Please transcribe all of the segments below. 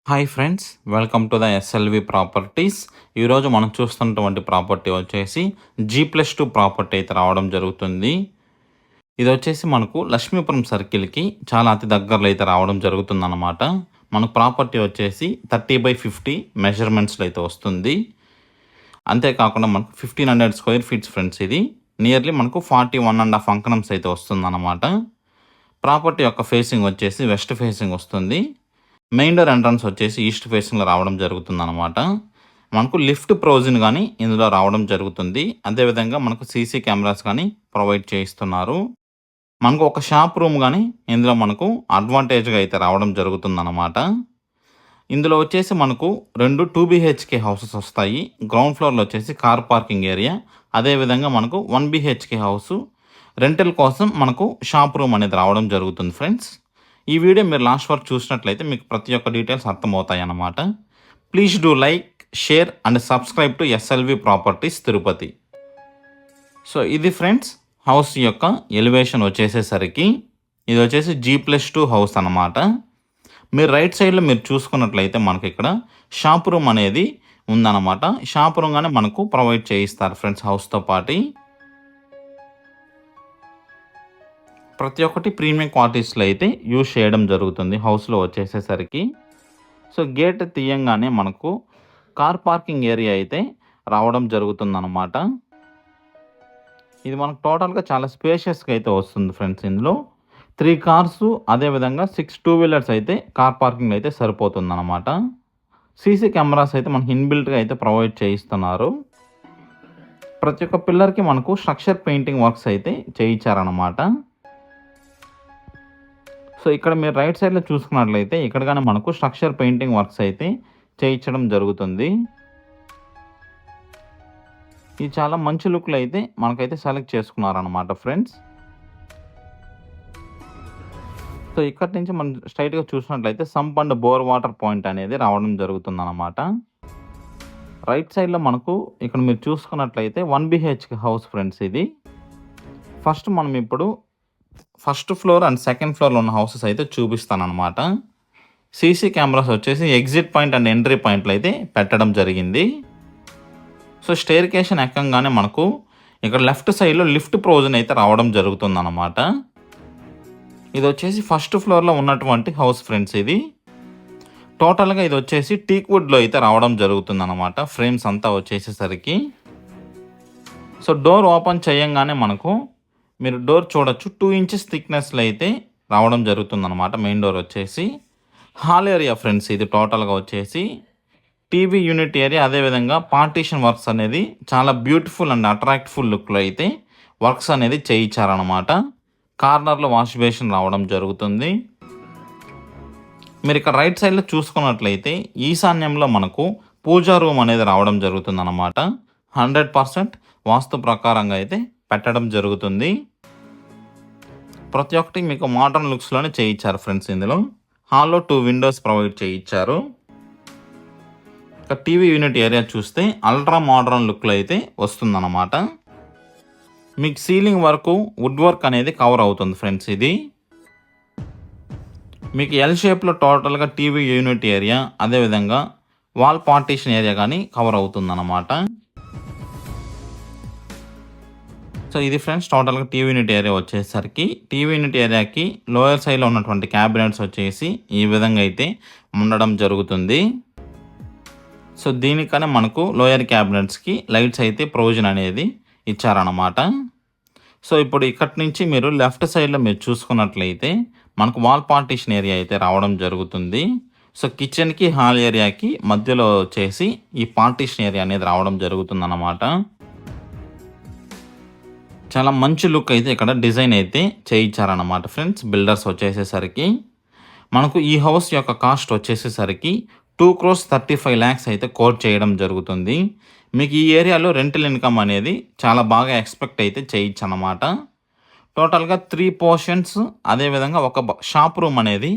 Hi friends, welcome to the SLV properties. ఈరోజు మనం చూస్తున్నటువంటి ప్రాపర్టీ వచ్చేసి G+2 ప్రాపర్టీ అయితే రావడం జరుగుతుంది. ఇది వచ్చేసి మనకు లక్ష్మీపురం సర్కిల్కి చాలా అతి దగ్గరలో అయితే రావడం జరుగుతుందన్నమాట. మనకు ప్రాపర్టీ వచ్చేసి 30/50 మెజర్మెంట్స్లో అయితే వస్తుంది. అంతేకాకుండా మనకు 1500 స్క్వేర్ ఫీట్స్ ఫ్రెండ్స్. ఇది నియర్లీ మనకు 41.5 అంకణమ్స్ అయితే వస్తుందన్నమాట. ప్రాపర్టీ యొక్క ఫేసింగ్ వచ్చేసి వెస్ట్ ఫేసింగ్ వస్తుంది. మెయిన్ డోర్ ఎంట్రన్స్ వచ్చేసి ఈస్ట్ ఫేసింగ్లో రావడం జరుగుతుందన్నమాట. మనకు లిఫ్ట్ ప్రొవిజన్ కానీ ఇందులో రావడం జరుగుతుంది. అదేవిధంగా మనకు సీసీ కెమెరాస్ కానీ ప్రొవైడ్ చేయిస్తున్నారు. మనకు ఒక షాప్ రూమ్ కానీ ఇందులో మనకు అడ్వాంటేజ్గా అయితే రావడం జరుగుతుందన్నమాట. ఇందులో వచ్చేసి మనకు 2 2 BHK హౌసెస్ వస్తాయి. గ్రౌండ్ ఫ్లోర్లో వచ్చేసి కార్ పార్కింగ్ ఏరియా, అదేవిధంగా మనకు 1 BHK హౌస్ రెంటల్ కోసం మనకు షాప్ రూమ్ అనేది రావడం జరుగుతుంది ఫ్రెండ్స్. ఈ వీడియో మీరు లాస్ట్ వరకు చూసినట్లయితే మీకు ప్రతి ఒక్క డీటెయిల్స్ అర్థమవుతాయి అన్నమాట. Please do like, share and subscribe to SLV properties Tirupati. So ఇది ఫ్రెండ్స్ హౌస్ యొక్క ఎలివేషన్ వచ్చేసేసరికి ఇది వచ్చేసి G+2 హౌస్ అన్నమాట. మీరు రైట్ సైడ్లో మీరు చూసుకున్నట్లయితే మనకి ఇక్కడ షాప్ రూమ్ అనేది ఉందన్నమాట. షాప్ రూమ్ కానీ మనకు ప్రొవైడ్ చేయిస్తారు ఫ్రెండ్స్ హౌస్తో పాటు. ప్రతి ఒక్కటి ప్రీమియం క్వాలిటీస్లో అయితే యూజ్ చేయడం జరుగుతుంది హౌస్లో వచ్చేసేసరికి. సో గేట్ తీయంగానే మనకు కార్ పార్కింగ్ ఏరియా అయితే రావడం జరుగుతుందన్నమాట. ఇది మనకు టోటల్గా చాలా స్పేషియస్గా అయితే వస్తుంది ఫ్రెండ్స్. ఇందులో 3 కార్స్ అదేవిధంగా 6 2 వీలర్స్ అయితే కార్ పార్కింగ్ అయితే సరిపోతుందన్నమాట. సీసీ కెమెరాస్ అయితే మనకి ఇన్బిల్ట్గా అయితే ప్రొవైడ్ చేయిస్తున్నారు. ప్రతి ఒక్క పిల్లర్కి మనకు స్ట్రక్చర్ పెయింటింగ్ వర్క్స్ అయితే చేయించారన్నమాట. సో ఇక్కడ మీరు రైట్ సైడ్లో చూసుకున్నట్లయితే ఇక్కడ కానీ మనకు స్ట్రక్చర్ పెయింటింగ్ వర్క్స్ అయితే చేయించడం జరుగుతుంది. ఇది చాలా మంచి లుక్లో అయితే మనకైతే సెలెక్ట్ చేసుకున్నారనమాట ఫ్రెండ్స్. సో ఇక్కడ నుంచి మనం స్ట్రైట్గా చూసినట్లయితే sump and bore water point అనేది రావడం జరుగుతుందన్నమాట. రైట్ సైడ్లో మనకు ఇక్కడ మీరు చూసుకున్నట్లయితే 1 BHK హౌస్ ఫ్రెండ్స్. ఇది మనం ఇప్పుడు ఫస్ట్ ఫ్లోర్ అండ్ సెకండ్ ఫ్లోర్లో ఉన్న హౌసెస్ అయితే చూపిస్తాను అనమాట. సీసీ కెమెరాస్ వచ్చేసి ఎగ్జిట్ పాయింట్ అండ్ ఎంట్రీ పాయింట్లు అయితే పెట్టడం జరిగింది. సో స్టేర్కేషన్ ఎక్కంగానే మనకు ఇక్కడ లెఫ్ట్ సైడ్లో లిఫ్ట్ ప్రొవిజన్ అయితే రావడం జరుగుతుందన్నమాట. ఇది వచ్చేసి ఫస్ట్ ఫ్లోర్లో ఉన్నటువంటి హౌస్ ఫ్రెండ్స్. ఇది టోటల్గా ఇది వచ్చేసి టీక్ వుడ్లో అయితే రావడం జరుగుతుందన్నమాట. ఫ్రేమ్స్ అంతా వచ్చేసేసరికి. సో డోర్ ఓపెన్ చేయంగానే మనకు మీరు డోర్ చూడొచ్చు, 2 ఇంచెస్ థిక్నెస్లో అయితే రావడం జరుగుతుందన్నమాట. మెయిన్ డోర్ వచ్చేసి హాల్ ఏరియా ఫ్రెండ్స్. ఇది టోటల్గా వచ్చేసి టీవీ యూనిట్ ఏరియా, అదేవిధంగా పార్టీషన్ వర్క్స్ అనేది చాలా బ్యూటిఫుల్ అండ్ అట్రాక్టివ్ఫుల్ లుక్లో అయితే వర్క్స్ అనేది చేయించారనమాట. కార్నర్లో వాష్ బేసిన్ రావడం జరుగుతుంది. మీరు ఇక్కడ రైట్ సైడ్లో చూసుకున్నట్లయితే ఈశాన్యంలో మనకు పూజా రూమ్ అనేది రావడం జరుగుతుందన్నమాట. 100% వాస్తు ప్రకారంగా అయితే పెట్టడం జరుగుతుంది. ప్రతి ఒక్కటి మీకు మోడర్న్ లుక్స్లోనే చేయించారు ఫ్రెండ్స్. ఇందులో హాల్లో 2 విండోస్ ప్రొవైడ్ చేయించారు. ఇక టీవీ యూనిట్ ఏరియా చూస్తే అల్ట్రా మోడర్న్ లుక్లో అయితే వస్తుందన్నమాట. మీకు సీలింగ్ వరకు వుడ్ వర్క్ అనేది కవర్ అవుతుంది ఫ్రెండ్స్. ఇది మీకు ఎల్ షేప్లో టోటల్గా టీవీ యూనిట్ ఏరియా, అదేవిధంగా వాల్ పార్టీషన్ ఏరియా కానీ కవర్ అవుతుందన్నమాట. సో ఇది ఫ్రెండ్స్ టోటల్గా టీవీ యూనిట్ ఏరియా వచ్చేసరికి టీవీ యూనిట్ ఏరియాకి లోయర్ సైడ్లో ఉన్నటువంటి క్యాబినెట్స్ వచ్చేసి ఈ విధంగా అయితే ఉండడం జరుగుతుంది. సో దీనికనే మనకు లోయర్ క్యాబినెట్స్కి లైట్స్ అయితే ప్రొవిజన్ అనేది ఇచ్చారన్నమాట. సో ఇప్పుడు ఇక్కడి నుంచి మీరు లెఫ్ట్ సైడ్లో మీరు చూసుకున్నట్లయితే మనకు వాల్ పార్టీషన్ ఏరియా అయితే రావడం జరుగుతుంది. సో కిచెన్కి హాల్ ఏరియాకి మధ్యలో వచ్చేసి ఈ పార్టీషన్ ఏరియా అనేది రావడం జరుగుతుందన్నమాట. చాలా మంచి లుక్ అయితే ఇక్కడ డిజైన్ అయితే చేయించారన్నమాట ఫ్రెండ్స్ బిల్డర్స్ వచ్చేసేసరికి. మనకు ఈ హౌస్ యొక్క కాస్ట్ వచ్చేసేసరికి 2,35 lakhs అయితే కోట్ చేయడం జరుగుతుంది. మీకు ఈ ఏరియాలో రెంటల్ ఇన్కమ్ అనేది చాలా బాగా ఎక్స్పెక్ట్ అయితే చేయొచ్చన్నమాట. టోటల్గా 3 పోర్షన్స్, అదేవిధంగా ఒక షాప్ రూమ్ అనేది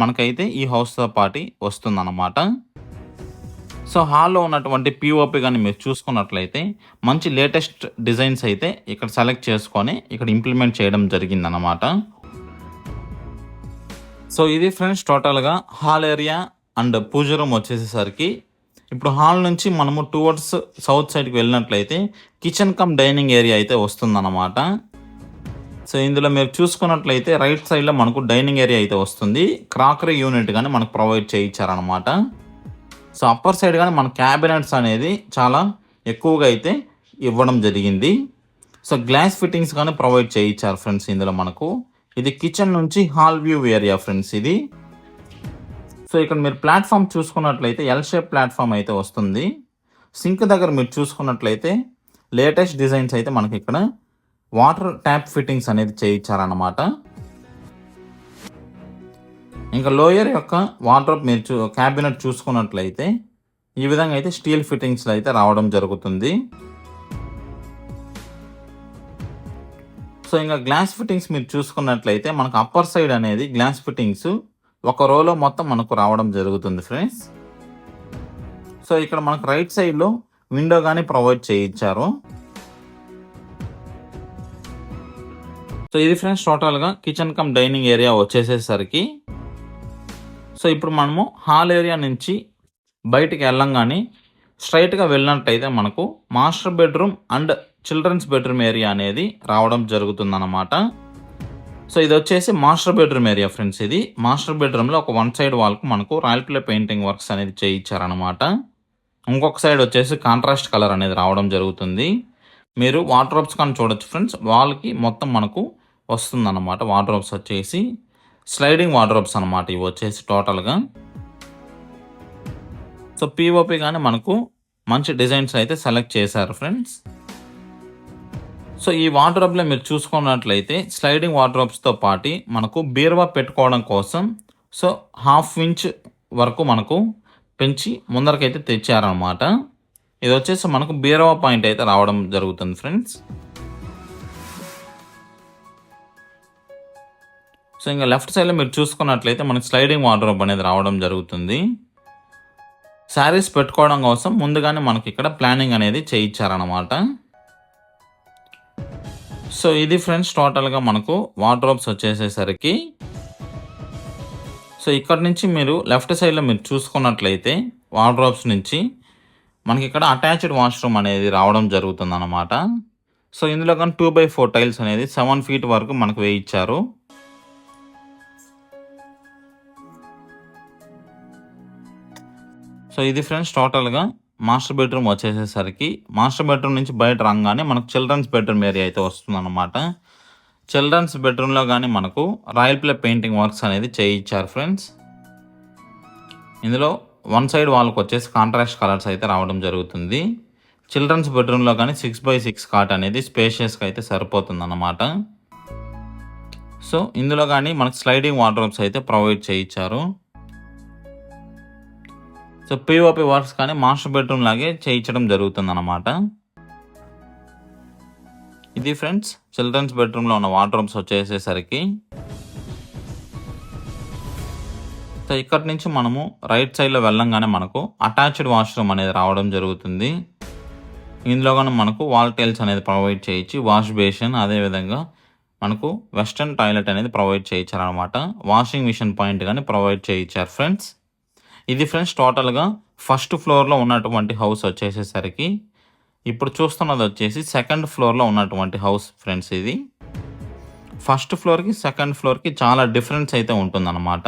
మనకైతే ఈ హౌస్తో పాటు వస్తుందన్నమాట. సో హాల్లో ఉన్నటువంటి పిఓపి కానీ మీరు చూసుకున్నట్లయితే మంచి లేటెస్ట్ డిజైన్స్ అయితే ఇక్కడ సెలెక్ట్ చేసుకొని ఇక్కడ ఇంప్లిమెంట్ చేయడం జరిగిందన్నమాట. సో ఇది ఫ్రెండ్స్ టోటల్గా hall area, and puja room వచ్చేసేసరికి ఇప్పుడు హాల్ నుంచి మనము టువర్డ్స్ సౌత్ సైడ్కి వెళ్ళినట్లయితే కిచెన్ కమ్ డైనింగ్ ఏరియా అయితే వస్తుందన్నమాట. సో ఇందులో మీరు చూసుకున్నట్లయితే రైట్ సైడ్లో మనకు డైనింగ్ ఏరియా అయితే వస్తుంది. క్రాకరీ యూనిట్ కానీ మనకు ప్రొవైడ్ చేయించారనమాట. సో అప్పర్ సైడ్ కానీ మన క్యాబినెట్స్ అనేది చాలా ఎక్కువగా అయితే ఇవ్వడం జరిగింది. సో గ్లాస్ ఫిట్టింగ్స్ కానీ ప్రొవైడ్ చేయించారు ఫ్రెండ్స్ ఇందులో మనకు. ఇది కిచెన్ నుంచి హాల్ వ్యూ ఏరియా ఫ్రెండ్స్ ఇది. సో ఇక్కడ మీరు ప్లాట్ఫామ్ చూసుకున్నట్లయితే ఎల్ షేప్ ప్లాట్ఫామ్ అయితే వస్తుంది. సింక్ దగ్గర మీరు చూసుకున్నట్లయితే లేటెస్ట్ డిజైన్స్ అయితే మనకి ఇక్కడ వాటర్ ట్యాప్ ఫిట్టింగ్స్ అనేది చేయించారన్నమాట. ఇంకా లోయర్ యొక్క వార్డ్రోబ్ మీరు క్యాబినెట్ చూసుకున్నట్లయితే ఈ విధంగా అయితే స్టీల్ ఫిట్టింగ్స్లో అయితే రావడం జరుగుతుంది. సో ఇంకా గ్లాస్ ఫిట్టింగ్స్ మీరు చూసుకున్నట్లయితే మనకు అప్పర్ సైడ్ అనేది గ్లాస్ ఫిట్టింగ్స్ ఒక రోలో మొత్తం మనకు రావడం జరుగుతుంది ఫ్రెండ్స్. సో ఇక్కడ మనకు రైట్ సైడ్లో విండో కానీ ప్రొవైడ్ చేయించారు. సో ఇది ఫ్రెండ్స్ టోటల్గా కిచెన్ కమ్ డైనింగ్ ఏరియా వచ్చేసేసరికి. సో ఇప్పుడు మనము హాల్ ఏరియా నుంచి బయటికి వెళ్ళంగానే స్ట్రైట్గా వెళ్ళినట్టయితే మనకు master bedroom and children's bedroom area అనేది రావడం జరుగుతుందన్నమాట. సో ఇది వచ్చేసి మాస్టర్ బెడ్రూమ్ ఏరియా ఫ్రెండ్స్. ఇది మాస్టర్ బెడ్రూమ్లో ఒక వన్ సైడ్ వాల్కు మనకు రాయల్ ప్లే పెయింటింగ్ వర్క్స్ అనేది చేయించారనమాట. ఇంకొక సైడ్ వచ్చేసి కాంట్రాస్ట్ కలర్ అనేది రావడం జరుగుతుంది. మీరు వార్డ్రోబ్స్ కానీ చూడొచ్చు ఫ్రెండ్స్. వాల్కి మొత్తం మనకు వస్తుందన్నమాట. వార్డ్రోబ్స్ వచ్చేసి స్లైడింగ్ వార్డ్రోబ్స్ అనమాట ఇవి వచ్చేసి టోటల్గా. సో పిఓపి కానీ మనకు మంచి డిజైన్స్ అయితే సెలెక్ట్ చేశారు ఫ్రెండ్స్. సో ఈ వార్డ్రోబ్లో మీరు చూసుకున్నట్లయితే స్లైడింగ్ వార్డ్రోబ్స్తో పాటు మనకు బీరువా పెట్టుకోవడం కోసం సో 1/2 ఇంచ్ వరకు మనకు పెంచి ముందరకైతే తెచ్చారనమాట. ఇది వచ్చేసి మనకు బీరువా పాయింట్ అయితే రావడం జరుగుతుంది ఫ్రెండ్స్. సో ఇంకా లెఫ్ట్ సైడ్లో మీరు చూసుకున్నట్లయితే మనకు స్లైడింగ్ వార్డ్రోబ్ అనేది రావడం జరుగుతుంది. శారీస్ పెట్టుకోవడం కోసం ముందుగానే మనకి ఇక్కడ ప్లానింగ్ అనేది చేయించారనమాట. సో ఇది ఫ్రెండ్స్ టోటల్గా మనకు వార్డ్రోబ్స్ వచ్చేసేసరికి. సో ఇక్కడ నుంచి మీరు లెఫ్ట్ సైడ్లో మీరు చూసుకున్నట్లయితే వార్డ్రోబ్స్ నుంచి మనకి ఇక్కడ అటాచ్డ్ వాష్రూమ్ అనేది రావడం జరుగుతుంది అనమాట. సో ఇందులో కానీ 2x4 టైల్స్ అనేది 7 feet వరకు మనకు వేయించారు. సో ఇది ఫ్రెండ్స్ టోటల్గా మాస్టర్ బెడ్రూమ్ వచ్చేసేసరికి. మాస్టర్ బెడ్రూమ్ నుంచి బయట రాగానే మనకు చిల్డ్రన్స్ బెడ్రూమ్ ఏరియా అయితే వస్తుందన్నమాట. చిల్డ్రన్స్ బెడ్రూమ్లో కానీ మనకు రాయల్ ప్లే పెయింటింగ్ వర్క్స్ అనేది చేయించారు ఫ్రెండ్స్. ఇందులో వన్ సైడ్ వాళ్ళకి వచ్చేసి కాంట్రాస్ట్ కలర్స్ అయితే రావడం జరుగుతుంది. చిల్డ్రన్స్ బెడ్రూమ్లో కానీ 6x6 కాట్ అనేది స్పేషియస్గా అయితే సరిపోతుంది అన్నమాట. సో ఇందులో కానీ మనకు స్లైడింగ్ వార్డ్రోబ్స్ అయితే ప్రొవైడ్ చేయించారు. సో పిఓపి వర్క్స్ కానీ మాస్టర్ బెడ్రూమ్ లాగే చేయించడం జరుగుతుంది అన్నమాట. ఇది ఫ్రెండ్స్ చిల్డ్రన్స్ బెడ్రూమ్లో ఉన్న వార్డ్రోబ్స్ వచ్చేసేసరికి. సో ఇక్కడ నుంచి మనము రైట్ సైడ్లో వెళ్ళంగానే మనకు అటాచ్డ్ వాష్రూమ్ అనేది రావడం జరుగుతుంది. ఇందులో కానీ మనకు వాల్ టైల్స్ అనేది ప్రొవైడ్ చేయించి వాష్ బేసిన్ అదేవిధంగా మనకు వెస్టర్న్ టాయిలెట్ అనేది ప్రొవైడ్ చేయించారనమాట. వాషింగ్ మిషన్ పాయింట్ కానీ ప్రొవైడ్ చేయించారు ఫ్రెండ్స్. ఇది ఫ్రెండ్స్ టోటల్గా ఫస్ట్ ఫ్లోర్లో ఉన్నటువంటి హౌస్ వచ్చేసేసరికి. ఇప్పుడు చూస్తున్నది వచ్చేసి సెకండ్ ఫ్లోర్లో ఉన్నటువంటి హౌస్ ఫ్రెండ్స్. ఇది ఫస్ట్ ఫ్లోర్కి సెకండ్ ఫ్లోర్కి చాలా డిఫరెన్స్ అయితే ఉంటుందన్నమాట.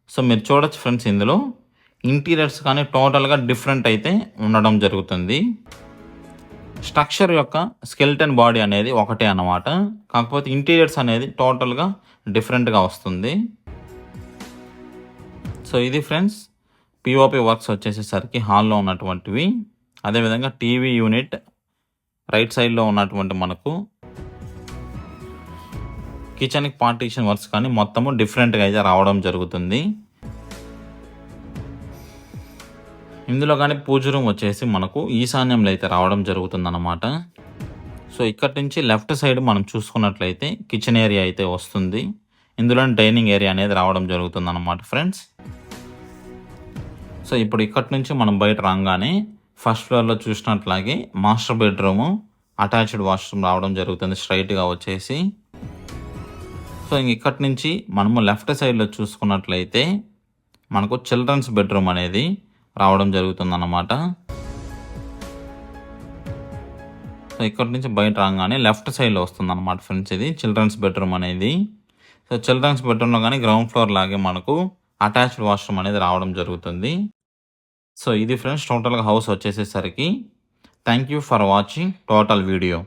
సో మీరు చూడొచ్చు ఫ్రెండ్స్ ఇందులో ఇంటీరియర్స్ కానీ టోటల్గా డిఫరెంట్ అయితే ఉండడం జరుగుతుంది. స్ట్రక్చర్ యొక్క స్కెల్టన్ బాడీ అనేది ఒకటే అన్నమాట. కాకపోతే ఇంటీరియర్స్ అనేది టోటల్గా డిఫరెంట్గా వస్తుంది. సో ఇది ఫ్రెండ్స్ పిఓపి వర్క్స్ వచ్చేసేసరికి హాల్లో ఉన్నటువంటివి. అదేవిధంగా టీవీ యూనిట్ రైట్ సైడ్లో ఉన్నటువంటి మనకు కిచెన్కి పార్టీషన్ వర్క్స్ కానీ మొత్తము డిఫరెంట్గా అయితే రావడం జరుగుతుంది. ఇందులో కానీ పూజ రూమ్ వచ్చేసి మనకు ఈశాన్యంలో అయితే రావడం జరుగుతుందన్నమాట. సో ఇక్కడి నుంచి లెఫ్ట్ సైడ్ మనం చూసుకున్నట్లయితే కిచెన్ ఏరియా అయితే వస్తుంది. ఇందులో డైనింగ్ ఏరియా అనేది రావడం జరుగుతుందన్నమాట ఫ్రెండ్స్. సో ఇప్పుడు ఇక్కడి నుంచి మనం బయట రాగానే ఫస్ట్ ఫ్లోర్లో చూసినట్లాగే మాస్టర్ బెడ్రూము అటాచ్డ్ వాష్రూమ్ రావడం జరుగుతుంది స్ట్రైట్గా వచ్చేసి. సో ఇక్కడి నుంచి మనము లెఫ్ట్ సైడ్లో చూసుకున్నట్లయితే మనకు చిల్డ్రన్స్ బెడ్రూమ్ అనేది రావడం జరుగుతుందన్నమాట. సో ఇక్కడ నుంచి బయట రాగానే లెఫ్ట్ సైడ్లో వస్తుందన్నమాట ఫ్రెండ్స్ ఇది చిల్డ్రన్స్ బెడ్రూమ్ అనేది. సో చిల్డ్రన్స్ బెడ్రూమ్లో కానీ గ్రౌండ్ ఫ్లోర్ లాగే మనకు అటాచ్డ్ వాష్రూమ్ అనేది రావడం జరుగుతుంది. సో ఇది ఫ్రెండ్స్ టోటల్గా హౌస్ వచ్చేసేసరికి. Thank you for watching total video.